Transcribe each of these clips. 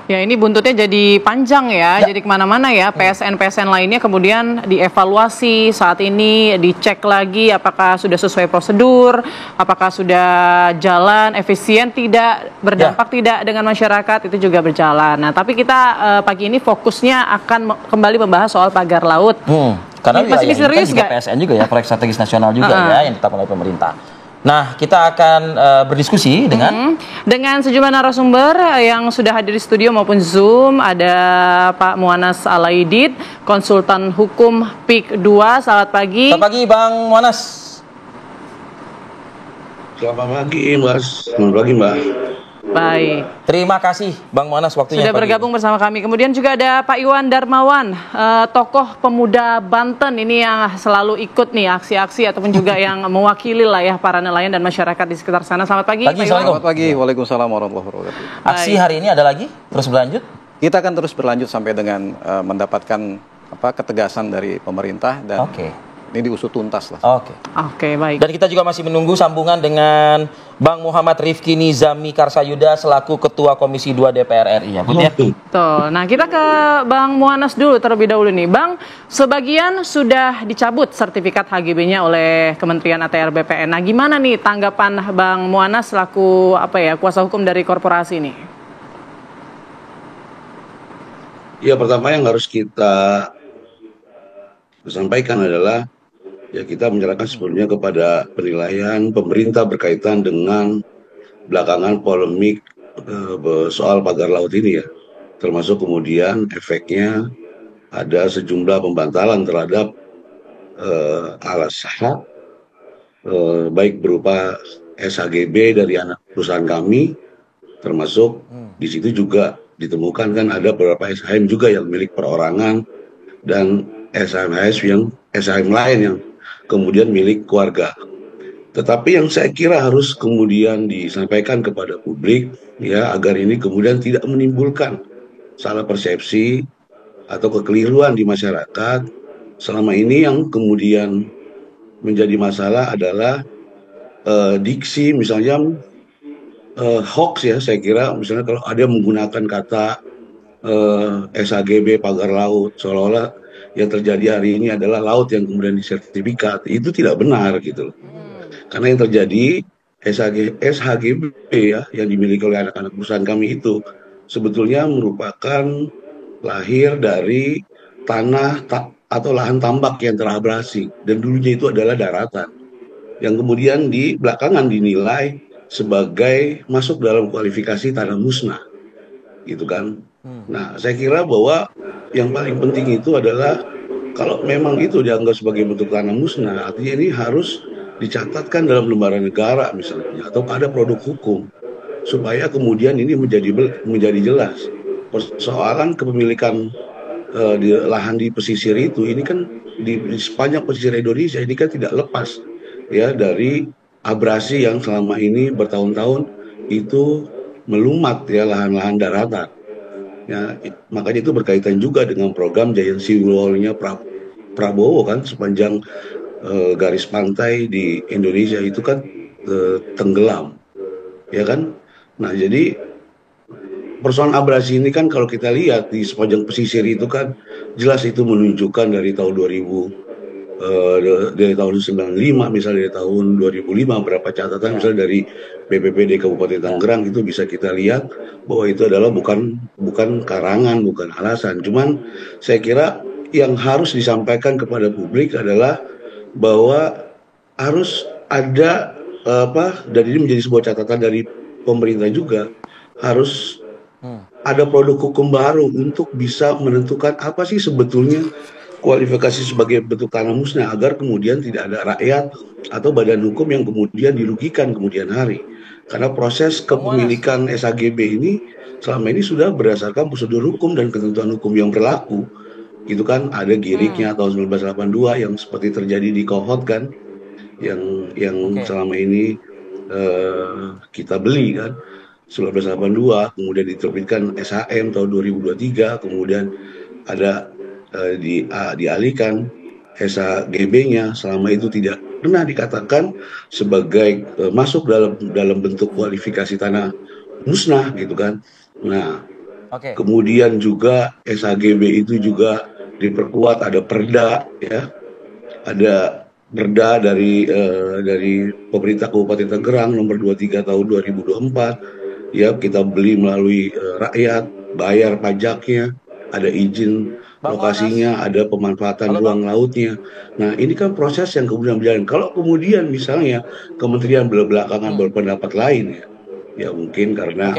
Ya, ini buntutnya jadi panjang ya, jadi kemana-mana ya. PSN-PSN lainnya kemudian dievaluasi saat ini, dicek lagi apakah sudah sesuai prosedur, apakah sudah jalan, efisien, tidak berdampak tidak dengan masyarakat, itu juga berjalan. Nah, tapi kita pagi ini fokusnya akan kembali membahas soal pagar laut. Karena ini masih serius kan juga PSN juga ya, proyek strategis nasional juga ya, yang ditetapkan oleh pemerintah. Nah, kita akan berdiskusi dengan sejumlah narasumber yang sudah hadir di studio maupun Zoom. Ada Pak Muanas Alaidit, konsultan hukum PIK 2. Selamat pagi. Selamat pagi, Bang Muanas. Selamat pagi, Mas. Selamat pagi, Mbak. Baik. Terima kasih, Bang Muanas, waktunya sudah bergabung bersama kami. Kemudian juga ada Pak Iwan Darmawan, tokoh pemuda Banten ini yang selalu ikut nih aksi-aksi ataupun juga yang mewakili lah ya para nelayan dan masyarakat di sekitar sana. Selamat pagi, Pak Iwan. Selamat pagi, waalaikumsalam warahmatullahi wabarakatuh. Aksi hari ini ada lagi? Terus berlanjut? Kita akan terus berlanjut sampai dengan mendapatkan ketegasan dari pemerintah dan ini diusut tuntas lah. Oke, baik. Dan kita juga masih menunggu sambungan dengan Bang Muhammad Rifki Nizami Karsayuda selaku Ketua Komisi 2 DPR RI ya, Bu ya. Betul. Nah, kita ke Bang Muanas dulu terlebih dahulu nih. Bang, sebagian sudah dicabut sertifikat HGB-nya oleh Kementerian ATR BPN. Nah, gimana nih tanggapan Bang Muanas selaku kuasa hukum dari korporasi ini? Ya, pertama yang harus kita sampaikan adalah ya kita menyerahkan sepenuhnya kepada penilaian pemerintah berkaitan dengan belakangan polemik soal pagar laut ini ya. Termasuk kemudian efeknya ada sejumlah pembantalan terhadap alasan baik berupa SHGB dari anak perusahaan kami, termasuk di situ juga ditemukan kan ada beberapa SHM juga yang milik perorangan dan SHM lain yang kemudian milik keluarga. Tetapi yang saya kira harus kemudian disampaikan kepada publik ya agar ini kemudian tidak menimbulkan salah persepsi atau kekeliruan di masyarakat. Selama ini yang kemudian menjadi masalah adalah diksi misalnya hoax ya, saya kira misalnya kalau ada yang menggunakan kata SHGB pagar laut seolah-olah yang terjadi hari ini adalah laut yang kemudian disertifikat. Itu tidak benar gitu. Karena yang terjadi SHGB ya yang dimiliki oleh anak-anak perusahaan kami itu sebetulnya merupakan lahir dari tanah atau lahan tambak yang terabrasi dan dulunya itu adalah daratan yang kemudian di belakangan dinilai sebagai masuk dalam kualifikasi tanah musnah gitu kan. Nah, saya kira bahwa yang paling penting itu adalah kalau memang itu dianggap sebagai bentuk tanah musnah, artinya ini harus dicatatkan dalam lembaran negara misalnya atau ada produk hukum supaya kemudian ini menjadi jelas. Persoalan kepemilikan di lahan di pesisir itu ini kan di sepanjang pesisir Indonesia ini kan tidak lepas ya dari abrasi yang selama ini bertahun-tahun itu melumat ya lahan-lahan daratan. Ya, makanya itu berkaitan juga dengan program Giant Sea Wall-nya Prabowo kan sepanjang garis pantai di Indonesia itu kan tenggelam, ya kan? Nah jadi persoalan abrasi ini kan kalau kita lihat di sepanjang pesisir itu kan jelas itu menunjukkan dari tahun 2000 dari tahun 95 misalnya dari tahun 2005 berapa catatan misalnya dari BPBD Kabupaten Tangerang itu bisa kita lihat bahwa itu adalah bukan karangan, bukan alasan. Cuman saya kira yang harus disampaikan kepada publik adalah bahwa harus ada dan ini menjadi sebuah catatan dari pemerintah juga harus ada produk hukum baru untuk bisa menentukan apa sih sebetulnya kualifikasi sebagai bentuk tanah musnah agar kemudian tidak ada rakyat atau badan hukum yang kemudian dirugikan kemudian hari. Karena proses kepemilikan SHGB ini selama ini sudah berdasarkan prosedur hukum dan ketentuan hukum yang berlaku. Gitu kan, ada giriknya tahun 1982 yang seperti terjadi di Kohot kan, yang selama ini kita beli kan 1982, kemudian diterbitkan SHM tahun 2023, kemudian ada dialihkan SHGB-nya selama itu tidak pernah dikatakan sebagai masuk dalam bentuk kualifikasi tanah musnah gitu kan. Nah, Kemudian juga SHGB itu juga diperkuat, ada perda ya, ada perda dari pemerintah Kabupaten Tangerang nomor 23 tahun 2024 ya, kita beli melalui rakyat, bayar pajaknya, ada izin lokasinya, ada pemanfaatan ruang lautnya. Nah, ini kan proses yang kemudian berjalan. Kalau kemudian misalnya kementerian belakangan berpendapat lain ya mungkin karena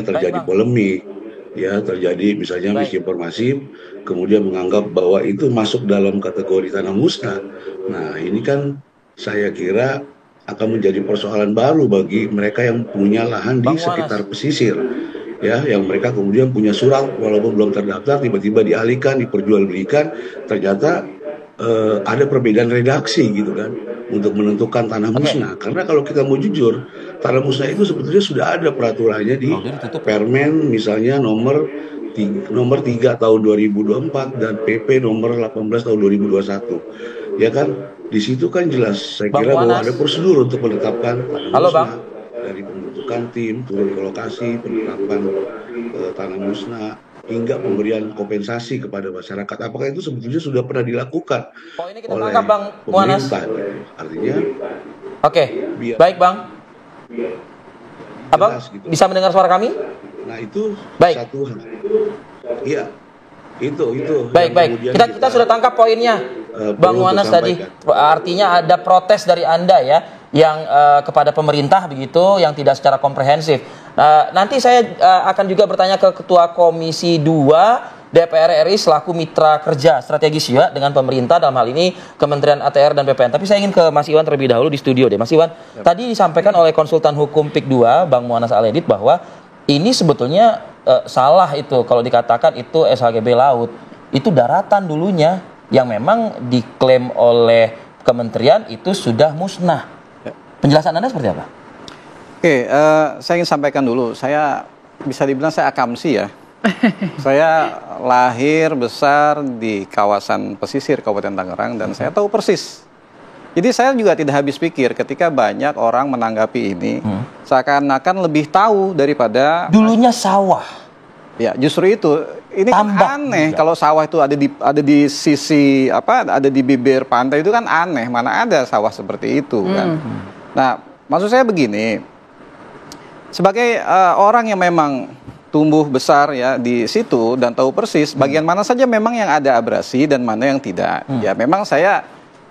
terjadi polemik ya, terjadi misalnya misinformasi, kemudian menganggap bahwa itu masuk dalam kategori tanah musnah. Nah, ini kan saya kira akan menjadi persoalan baru bagi mereka yang punya lahan di sekitar pesisir ya, yang mereka kemudian punya surat walaupun belum terdaftar, tiba-tiba dialihkan, diperjualbelikan, ternyata ada perbedaan redaksi gitu kan untuk menentukan tanah musnah. Karena kalau kita mau jujur, tanah musnah itu sebetulnya sudah ada peraturannya di Permen misalnya nomor 3 tahun 2024 dan PP nomor 18 tahun 2021. Ya kan, di situ kan jelas saya kira bahwa ada prosedur untuk menetapkan tanah musnah. Dari pembentukan tim, turun ke lokasi, penerapan tanah musnah, hingga pemberian kompensasi kepada masyarakat. Apakah itu sebetulnya sudah pernah dilakukan oleh pemerintah? Artinya, baik Bang. Abang gitu. Bisa mendengar suara kami? Nah itu satu hal. Iya, itu. Baik. Kita sudah tangkap poinnya, Bang Muanas tadi. Artinya ada protes dari Anda ya, yang kepada pemerintah begitu, yang tidak secara komprehensif. Nanti saya akan juga bertanya ke Ketua Komisi 2 DPR RI selaku mitra kerja strategis juga dengan pemerintah, dalam hal ini Kementerian ATR dan BPN. Tapi saya ingin ke Mas Iwan terlebih dahulu di studio deh. Mas Iwan, tadi disampaikan oleh konsultan hukum PIK 2 Bang Muanas Al-Edit bahwa ini sebetulnya salah itu kalau dikatakan itu SHGB laut. Itu daratan dulunya yang memang diklaim oleh kementerian itu sudah musnah. Penjelasan Anda seperti apa? Oke, saya ingin sampaikan dulu. Saya bisa dibilang saya akamsi ya. Saya lahir besar di kawasan pesisir Kabupaten Tangerang dan saya tahu persis. Jadi saya juga tidak habis pikir ketika banyak orang menanggapi ini seakan-akan lebih tahu daripada dulunya sawah. Ya, justru itu. Ini kan aneh juga. Kalau sawah itu ada di sisi ada di bibir pantai itu kan aneh. Mana ada sawah seperti itu kan. Nah, maksud saya begini. Sebagai orang yang memang tumbuh besar ya di situ dan tahu persis bagian mana saja memang yang ada abrasi dan mana yang tidak. Ya memang saya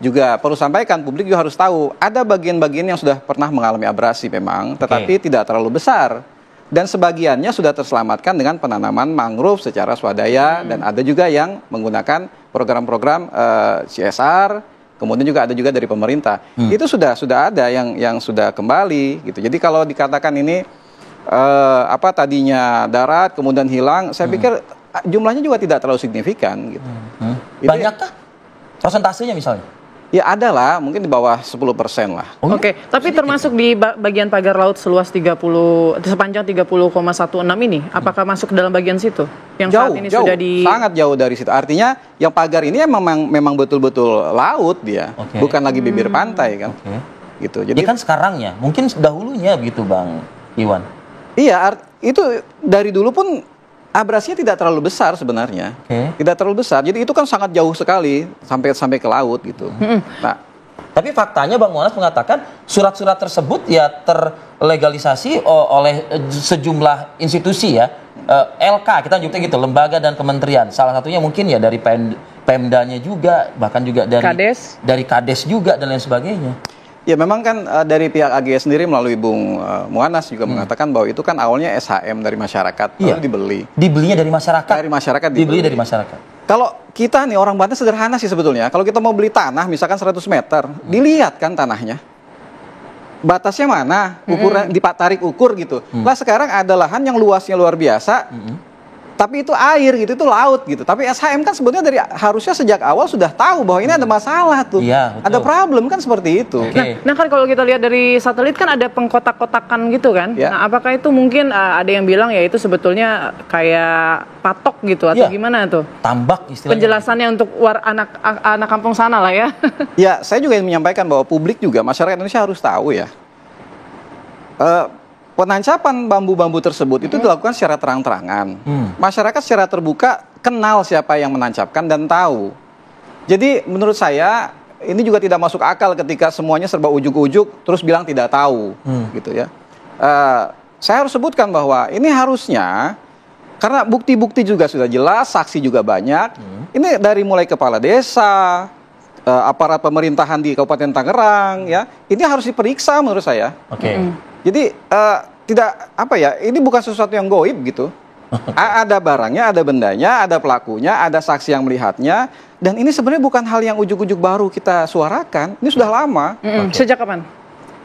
juga perlu sampaikan, publik juga harus tahu ada bagian-bagian yang sudah pernah mengalami abrasi memang, tetapi tidak terlalu besar. Dan sebagiannya sudah terselamatkan dengan penanaman mangrove secara swadaya dan ada juga yang menggunakan program-program CSR, kemudian juga ada juga dari pemerintah. Itu sudah ada yang sudah kembali gitu. Jadi kalau dikatakan ini tadinya darat kemudian hilang, saya pikir jumlahnya juga tidak terlalu signifikan gitu. Banyakkah persentasenya misalnya? Ya ada lah, mungkin di bawah 10% lah. Oke, tapi termasuk di bagian pagar laut seluas sepanjang 30,16 ini, apakah masuk dalam bagian situ? Yang saat ini sudah sangat jauh dari situ. Artinya yang pagar ini memang betul-betul laut dia, bukan lagi bibir pantai kan. Gitu. Jadi kan sekarang ya, mungkin dahulunya begitu Bang Iwan. Iya, itu dari dulu pun abrasinya tidak terlalu besar sebenarnya, tidak terlalu besar. Jadi itu kan sangat jauh sekali sampai ke laut gitu. Nah, tapi faktanya Bang Muanas mengatakan surat-surat tersebut ya terlegalisasi oleh sejumlah institusi ya, LK kita nyebutnya gitu, lembaga dan kementerian. Salah satunya mungkin ya dari Pemdanya juga, bahkan juga dari Kades juga dan lain sebagainya. Ya memang kan dari pihak AGS sendiri melalui Bung Muanas juga mengatakan bahwa itu kan awalnya SHM dari masyarakat, lalu dibeli. Dibelinya dari masyarakat? Dari masyarakat dibeli dari masyarakat. Kalau kita nih orang Banten sederhana sih sebetulnya. Kalau kita mau beli tanah misalkan 100 meter, dilihat kan tanahnya. Batasnya mana, ukuran tarik ukur gitu. Lah sekarang ada lahan yang luasnya luar biasa. Tapi itu air gitu, itu laut gitu. Tapi SHM kan sebenarnya harusnya sejak awal sudah tahu bahwa ini ada masalah tuh. Iya, ada problem kan seperti itu. Nah kan kalau kita lihat dari satelit kan ada pengkotak-kotakan gitu kan. Nah apakah itu mungkin ada yang bilang ya itu sebetulnya kayak patok gitu atau gimana tuh? Tambak istilahnya. Penjelasannya untuk anak kampung sana lah ya. Ya saya juga ingin menyampaikan bahwa publik juga, masyarakat Indonesia harus tahu ya. penancapan bambu-bambu tersebut itu dilakukan secara terang-terangan. Masyarakat secara terbuka kenal siapa yang menancapkan dan tahu. Jadi menurut saya ini juga tidak masuk akal ketika semuanya serba ujuk-ujuk terus bilang tidak tahu, gitu ya. Saya harus sebutkan bahwa ini harusnya karena bukti-bukti juga sudah jelas, saksi juga banyak. Ini dari mulai kepala desa, aparat pemerintahan di Kabupaten Tangerang, ya, ini harus diperiksa menurut saya. Jadi tidak apa ya, ini bukan sesuatu yang goib gitu. Ada barangnya, ada bendanya, ada pelakunya, ada saksi yang melihatnya, dan ini sebenarnya bukan hal yang ujuk-ujuk baru kita suarakan. Ini sudah lama. Sejak kapan?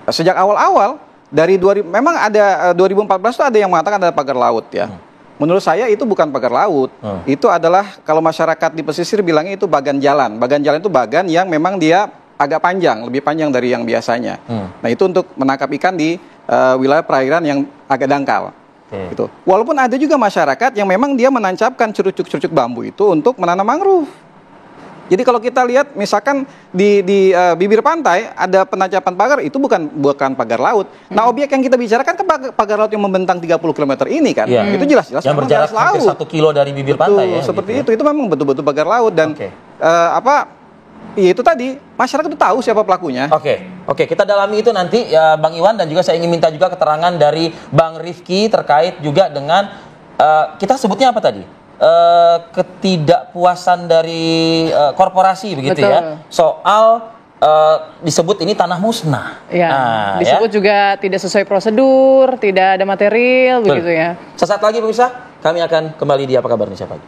Sejak awal-awal dari memang ada 2014 itu ada yang mengatakan ada pagar laut ya. Menurut saya itu bukan pagar laut. Itu adalah kalau masyarakat di pesisir bilangnya itu bagan jalan. Bagan jalan itu bagan yang memang dia agak panjang, lebih panjang dari yang biasanya. Nah, itu untuk menangkap ikan di wilayah perairan yang agak dangkal. Gitu. Walaupun ada juga masyarakat yang memang dia menancapkan cerucuk-cerucuk bambu itu untuk menanam mangrove. Jadi kalau kita lihat misalkan di bibir pantai ada penancapan pagar, itu bukan pagar laut. Nah, objek yang kita bicarakan kan pagar laut yang membentang 30 km ini kan. Itu jelas-jelas yang berjarak hampir 1 kilo dari bibir pantai ya. Seperti gitu. Itu memang betul-betul pagar laut dan ya itu tadi masyarakat itu tahu siapa pelakunya. Oke, kita dalami itu nanti ya Bang Iwan, dan juga saya ingin minta juga keterangan dari Bang Rifki terkait juga dengan kita sebutnya apa tadi? Ketidakpuasan dari korporasi begitu. Betul. Ya. Soal disebut ini tanah musnah. Ya, disebut juga tidak sesuai prosedur, tidak ada material begitu ya. Sesaat lagi pemirsa, kami akan kembali di Apa Kabar Indonesia Pagi.